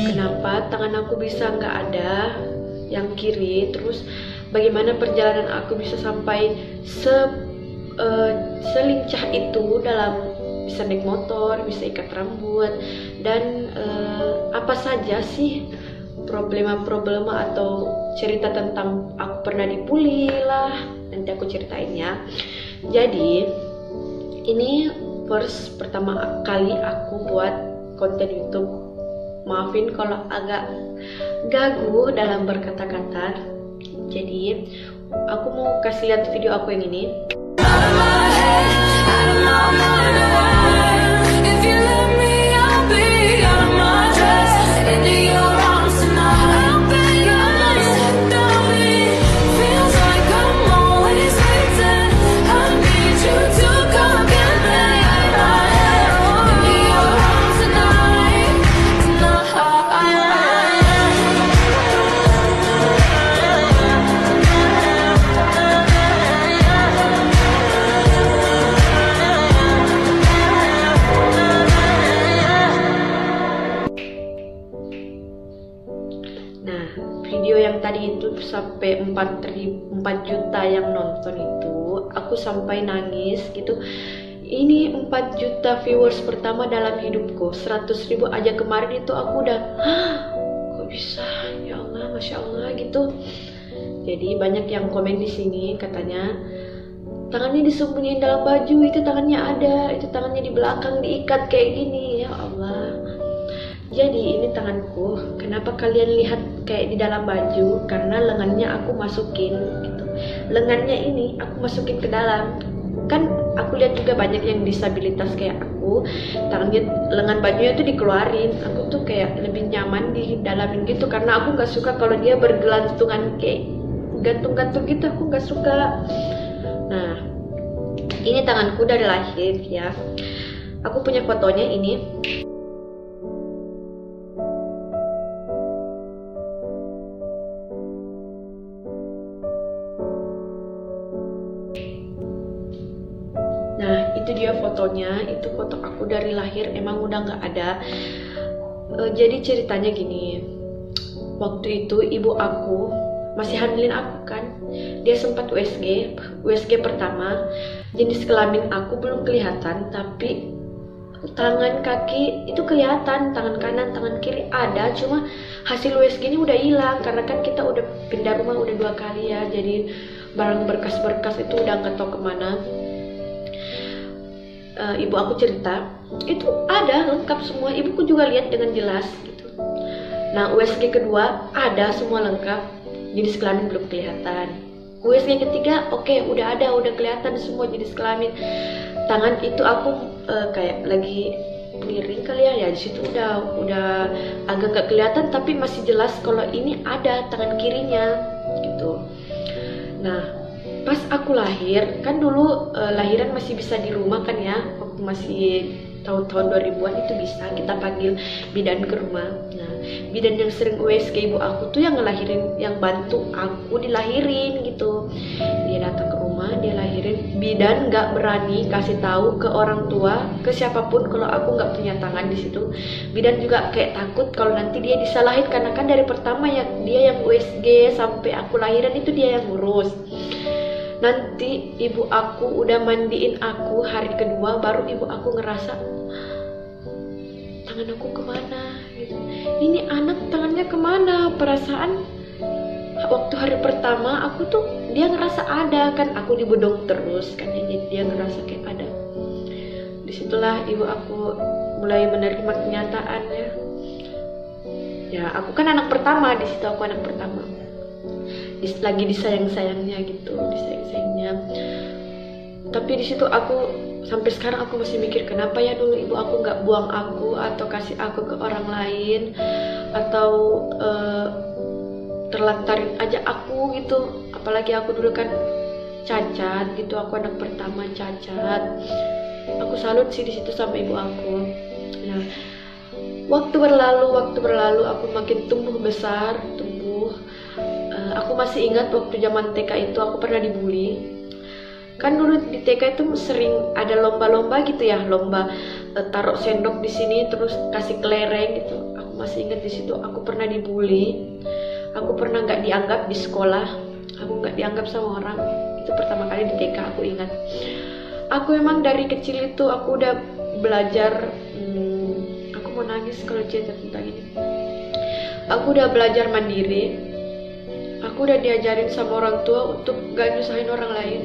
kenapa tangan aku bisa nggak ada yang kiri, terus bagaimana perjalanan aku bisa sampai selincah itu dalam bisa naik motor, bisa ikat rambut, dan apa saja sih problema-problema atau cerita tentang aku pernah dibully lah, nanti aku ceritain ya. Jadi ini first pertama kali aku buat konten YouTube. Maafin kalau agak gagu dalam berkata-kata. Jadi aku mau kasih lihat video aku yang ini. Nah, video yang tadi itu sampai 4 juta yang nonton itu, aku sampai nangis gitu. Ini 4 juta viewers pertama dalam hidupku. 100.000 aja kemarin itu aku udah, kok bisa? Ya Allah, Masya Allah gitu. Jadi banyak yang komen di sini katanya, tangannya disembunyiin dalam baju, itu tangannya ada, itu tangannya di belakang diikat kayak gini. Ya Allah. Jadi ini tanganku, kenapa kalian lihat kayak di dalam baju? Karena lengannya aku masukin gitu. Lengannya ini aku masukin ke dalam. Kan aku lihat juga banyak yang disabilitas kayak aku, tangannya, lengan bajunya itu dikeluarin. Aku tuh kayak lebih nyaman di dalamin gitu, karena aku nggak suka kalau dia bergelantungan kayak gantung-gantung gitu, aku nggak suka. Nah, ini tanganku dari lahir ya. Aku punya fotonya ini. Nah, itu dia fotonya, itu foto aku dari lahir, emang udah nggak ada. Jadi ceritanya gini, waktu itu ibu aku masih hamilin aku kan, dia sempat USG pertama, jenis kelamin aku belum kelihatan, tapi tangan kaki itu kelihatan, tangan kanan, tangan kiri ada, cuma hasil USG-nya udah hilang, karena kan kita udah pindah rumah udah 2 kali ya, jadi barang berkas-berkas itu udah nggak tahu kemana. Ibu aku cerita, itu ada lengkap semua, ibuku juga lihat dengan jelas gitu. Nah, USG kedua ada semua lengkap, jenis kelamin belum kelihatan. USG ketiga oke, udah ada, udah kelihatan semua jenis kelamin. Tangan itu aku kayak lagi miring kali ya, di situ udah agak gak kelihatan, tapi masih jelas kalau ini ada tangan kirinya gitu. Nah, pas aku lahir, kan dulu lahiran masih bisa di rumah kan ya, waktu masih tahun-tahun 2000-an itu bisa kita panggil bidan ke rumah. Nah, bidan yang sering USG ibu aku tuh yang ngelahirin, yang bantu aku dilahirin gitu. Dia datang ke rumah, dia lahirin. Bidan nggak berani kasih tahu ke orang tua, ke siapapun kalau aku nggak punya tangan di situ. Bidan juga kayak takut kalau nanti dia disalahin, karena kan dari pertama ya dia yang USG sampai aku lahiran itu dia yang ngurus. Nanti ibu aku udah mandiin aku hari kedua, baru ibu aku ngerasa tangan aku kemana gitu. Ini anak tangannya kemana? Perasaan waktu hari pertama aku tuh dia ngerasa ada kan, aku dibedong terus kan, jadi dia ngerasa kayak ada. Disitulah ibu aku mulai menerima kenyataan ya. Ya aku kan anak pertama, di situ aku anak pertama. Lagi disayang-sayangnya gitu, disayang-sayangnya. Tapi di situ aku sampai sekarang aku masih mikir, kenapa ya dulu ibu aku nggak buang aku atau kasih aku ke orang lain, atau terlantarin aja aku gitu. Apalagi aku dulu kan cacat gitu, aku anak pertama cacat. Aku salut sih di situ sama ibu aku. Nah, waktu berlalu aku makin tumbuh besar, aku masih ingat waktu zaman TK itu aku pernah dibully. Kan dulu di TK itu sering ada lomba-lomba gitu ya, lomba taruh sendok di sini terus kasih kelereng gitu. Aku masih ingat di situ aku pernah dibully, aku pernah nggak dianggap di sekolah, aku nggak dianggap sama orang. Itu pertama kali di TK aku ingat. Aku emang dari kecil itu aku udah belajar, aku mau nangis kalau cerita tentang ini. Aku udah belajar mandiri, aku udah diajarin sama orang tua untuk gak nyusahin orang lain.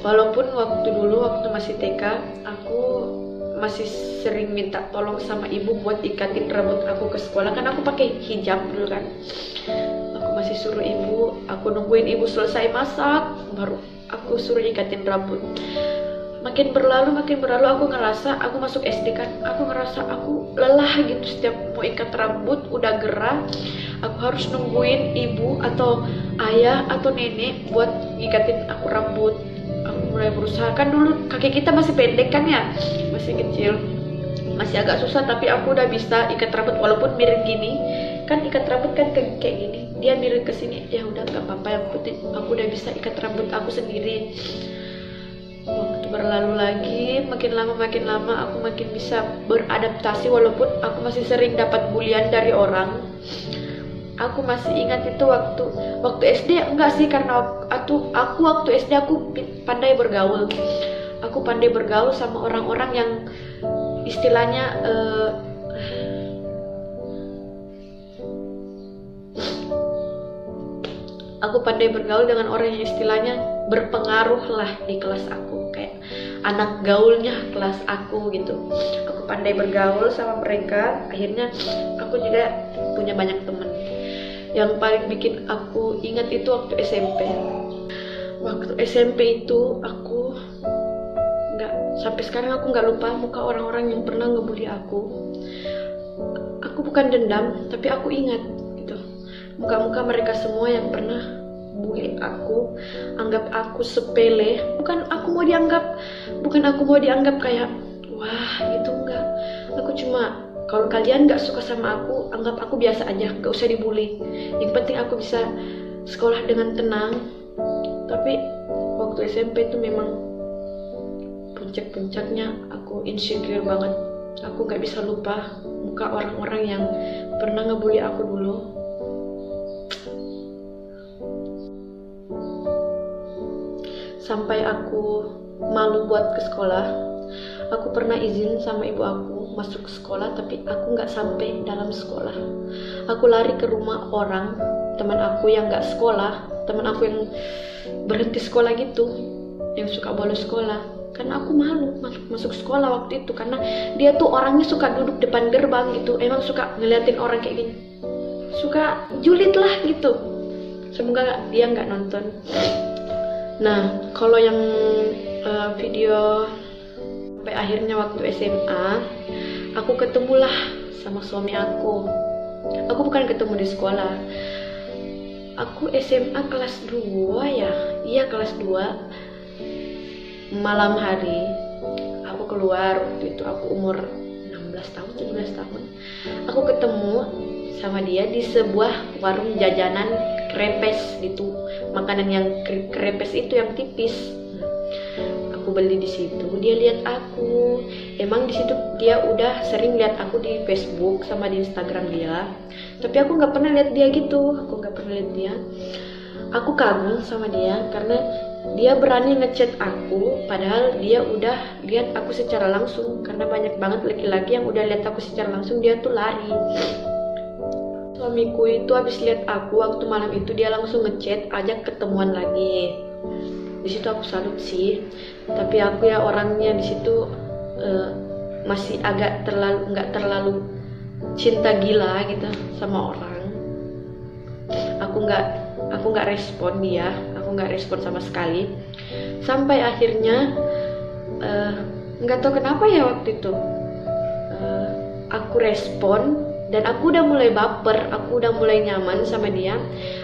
Walaupun waktu masih TK, aku masih sering minta tolong sama ibu buat ikatin rambut aku ke sekolah, kan aku pakai hijab dulu kan. Aku masih suruh ibu, aku nungguin ibu selesai masak, baru aku suruh ikatin rambut. Makin berlalu aku ngerasa, aku masuk SD kan, aku ngerasa aku lelah gitu. Setiap mau ikat rambut udah gerah, aku harus nungguin ibu atau ayah atau nenek buat ngikatin aku rambut. Aku mulai berusaha, kan dulu kaki kita masih pendek kan ya, masih kecil, masih agak susah, tapi aku udah bisa ikat rambut walaupun miring gini kan. Ikat rambut kan kayak gini, dia miring ke sini, ya udah nggak apa-apa, yang penting aku udah bisa ikat rambut aku sendiri. Waktu berlalu lagi, makin lama aku makin bisa beradaptasi, walaupun aku masih sering dapat bulian dari orang. Aku masih ingat itu waktu SD, enggak sih, karena aku waktu SD aku pandai bergaul. Aku pandai bergaul sama orang-orang yang istilahnya aku pandai bergaul dengan orang yang istilahnya berpengaruh lah di kelas aku, kayak anak gaulnya kelas aku gitu. Aku pandai bergaul sama mereka, akhirnya aku juga punya banyak teman. Yang paling bikin aku ingat itu waktu SMP. Waktu SMP itu aku sampai sekarang aku nggak lupa muka orang-orang yang pernah ngebully aku. Aku bukan dendam, tapi aku ingat gitu muka-muka mereka semua yang pernah bully aku, anggap aku sepele. Bukan aku mau dianggap kayak wah gitu, enggak. Aku cuma, kalau kalian gak suka sama aku, anggap aku biasa aja, gak usah dibully. Yang penting aku bisa sekolah dengan tenang. Tapi waktu SMP itu memang puncak-puncaknya aku insecure banget. Aku gak bisa lupa muka orang-orang yang pernah ngebully aku dulu. Sampai aku malu buat ke sekolah. Aku pernah izin sama ibu aku masuk ke sekolah, tapi aku nggak sampai dalam sekolah. Aku lari ke rumah orang, teman aku yang nggak sekolah, teman aku yang berhenti sekolah gitu, yang suka bolos sekolah. Karena aku malu masuk sekolah waktu itu, karena dia tuh orangnya suka duduk depan gerbang gitu, emang suka ngeliatin orang kayak gini, suka julid lah gitu. Semoga dia nggak nonton. Nah, kalau yang video sampai akhirnya waktu SMA, aku ketemulah sama suami aku. Aku bukan ketemu di sekolah. Aku SMA kelas 2 ya. Iya, kelas 2. Malam hari aku keluar, waktu itu aku umur 16 tahun, 17 tahun. Aku ketemu sama dia di sebuah warung jajanan krepes gitu. Makanan yang krepes itu yang tipis. Aku beli di situ, dia lihat aku. Emang di situ dia udah sering lihat aku di Facebook sama di Instagram dia, tapi aku nggak pernah lihat dia gitu. Aku nggak pernah lihat dia. Aku kagum sama dia karena dia berani ngechat aku, padahal dia udah lihat aku secara langsung. Karena banyak banget laki-laki yang udah lihat aku secara langsung, dia tuh lari. Suamiku itu habis lihat aku waktu malam itu, dia langsung ngechat, ajak ketemuan lagi. Di situ aku salut sih, tapi aku ya orangnya di situ masih agak nggak terlalu cinta gila gitu sama orang. Aku nggak respon dia, aku nggak respon sama sekali. Sampai akhirnya nggak tahu kenapa ya waktu itu aku respon dan aku udah mulai baper, aku udah mulai nyaman sama dia.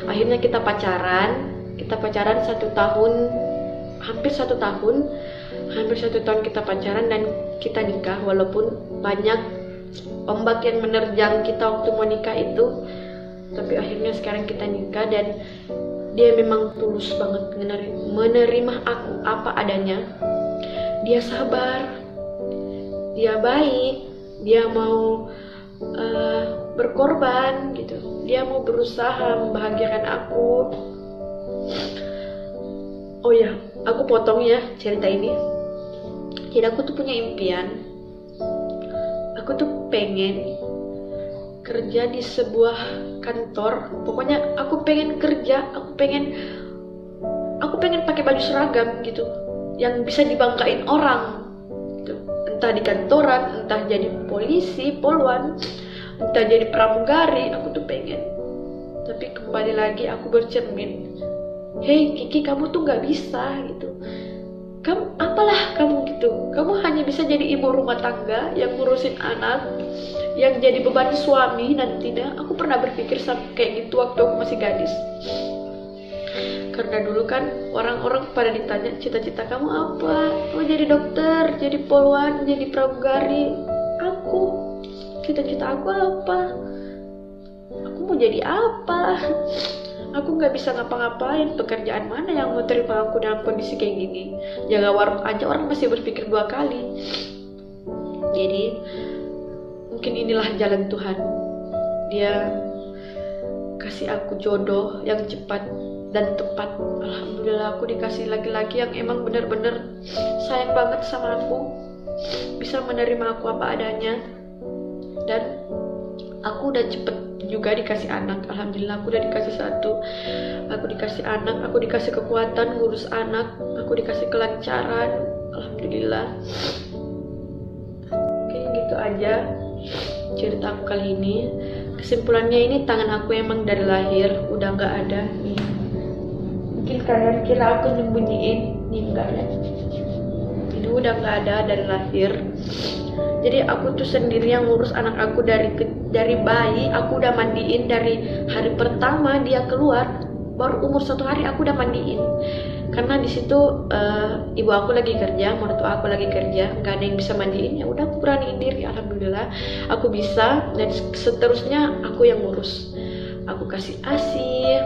Akhirnya kita pacaran 1 tahun. Hampir satu tahun kita pacaran dan kita nikah, walaupun banyak ombak yang menerjang kita waktu mau nikah itu, tapi akhirnya sekarang kita nikah. Dan dia memang tulus banget menerima aku apa adanya. Dia sabar, dia baik, dia mau berkorban gitu. Dia mau berusaha membahagiakan aku. Oh ya, aku potong ya cerita ini. Jadi aku tuh punya impian. Aku tuh pengen kerja di sebuah kantor. Pokoknya aku pengen kerja, aku pengen pakai baju seragam gitu, yang bisa dibanggain orang gitu. Entah di kantoran, entah jadi polisi, polwan, entah jadi pramugari, aku tuh pengen. Tapi kembali lagi aku bercermin, hei Kiki, kamu tuh nggak bisa gitu. Kamu apalah kamu gitu, kamu hanya bisa jadi ibu rumah tangga yang ngurusin anak, yang jadi beban suami nantinya. Aku pernah berpikir kayak gitu waktu aku masih gadis. Karena dulu kan orang-orang pada ditanya cita-cita kamu apa, oh jadi dokter, jadi polwan, jadi pramugari. Aku cita-cita aku apa? Aku mau jadi apa? Aku nggak bisa ngapa-ngapain. Pekerjaan mana yang mau terima aku dalam kondisi kayak gini? Jaga warung aja orang masih berpikir 2 kali. Jadi mungkin inilah jalan Tuhan. Dia kasih aku jodoh yang cepat dan tepat. Alhamdulillah aku dikasih laki-laki yang emang bener-bener sayang banget sama aku, bisa menerima aku apa adanya. Dan aku udah cepet juga dikasih anak. Alhamdulillah aku udah dikasih 1. Aku dikasih anak, aku dikasih kekuatan ngurus anak, aku dikasih kelancaran. Alhamdulillah. Oke, gitu aja cerita aku kali ini. Kesimpulannya, ini tangan aku emang dari lahir udah nggak ada nih. Mungkin kalian kira aku nyembunyiin, nih enggak ya. Ini udah nggak ada dari lahir. Jadi aku tuh sendiri yang ngurus anak aku dari bayi. Aku udah mandiin dari hari pertama dia keluar, baru umur 1 hari aku udah mandiin. Karena di situ ibu aku lagi kerja, mertua aku lagi kerja, nggak ada yang bisa mandiin. Ya udah aku beraniin diri. Alhamdulillah aku bisa, dan seterusnya aku yang ngurus. Aku kasih ASI,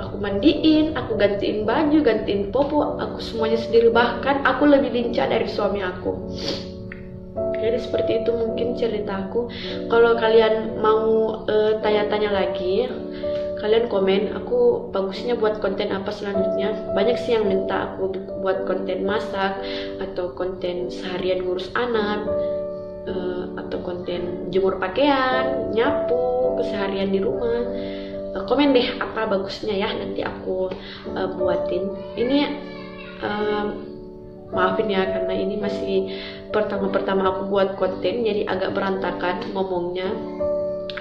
aku mandiin, aku gantiin baju, gantiin popo, aku semuanya sendiri. Bahkan aku lebih lincah dari suami aku. Jadi seperti itu mungkin ceritaku. Kalau kalian mau tanya-tanya lagi, kalian komen, aku bagusnya buat konten apa selanjutnya. Banyak sih yang minta aku buat konten masak, atau konten seharian ngurus anak, atau konten jemur pakaian, nyapu, keseharian di rumah. Komen deh apa bagusnya ya, nanti aku buatin. Ini maafin ya, karena ini masih pertama-pertama aku buat konten, jadi agak berantakan ngomongnya.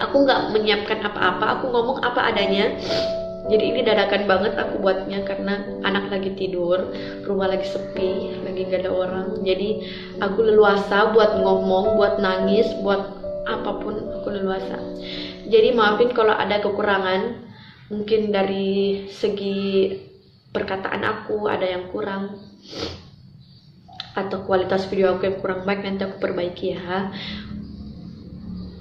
Aku nggak menyiapkan apa-apa, aku ngomong apa adanya. Jadi ini dadakan banget aku buatnya, karena anak lagi tidur, rumah lagi sepi, lagi gak ada orang. Jadi aku leluasa buat ngomong, buat nangis, buat apapun aku leluasa. Jadi maafin kalau ada kekurangan, mungkin dari segi perkataan aku ada yang kurang, atau kualitas video aku yang kurang baik, nanti aku perbaiki ya.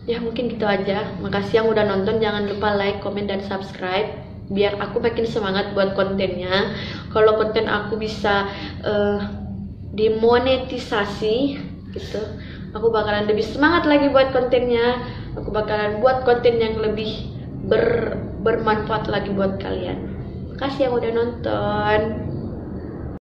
Ya mungkin gitu aja. Makasih yang udah nonton. Jangan lupa like, comment, dan subscribe, biar aku makin semangat buat kontennya. Kalau konten aku bisa dimonetisasi gitu, aku bakalan lebih semangat lagi buat kontennya. Aku bakalan buat konten yang lebih bermanfaat lagi buat kalian. Makasih yang udah nonton.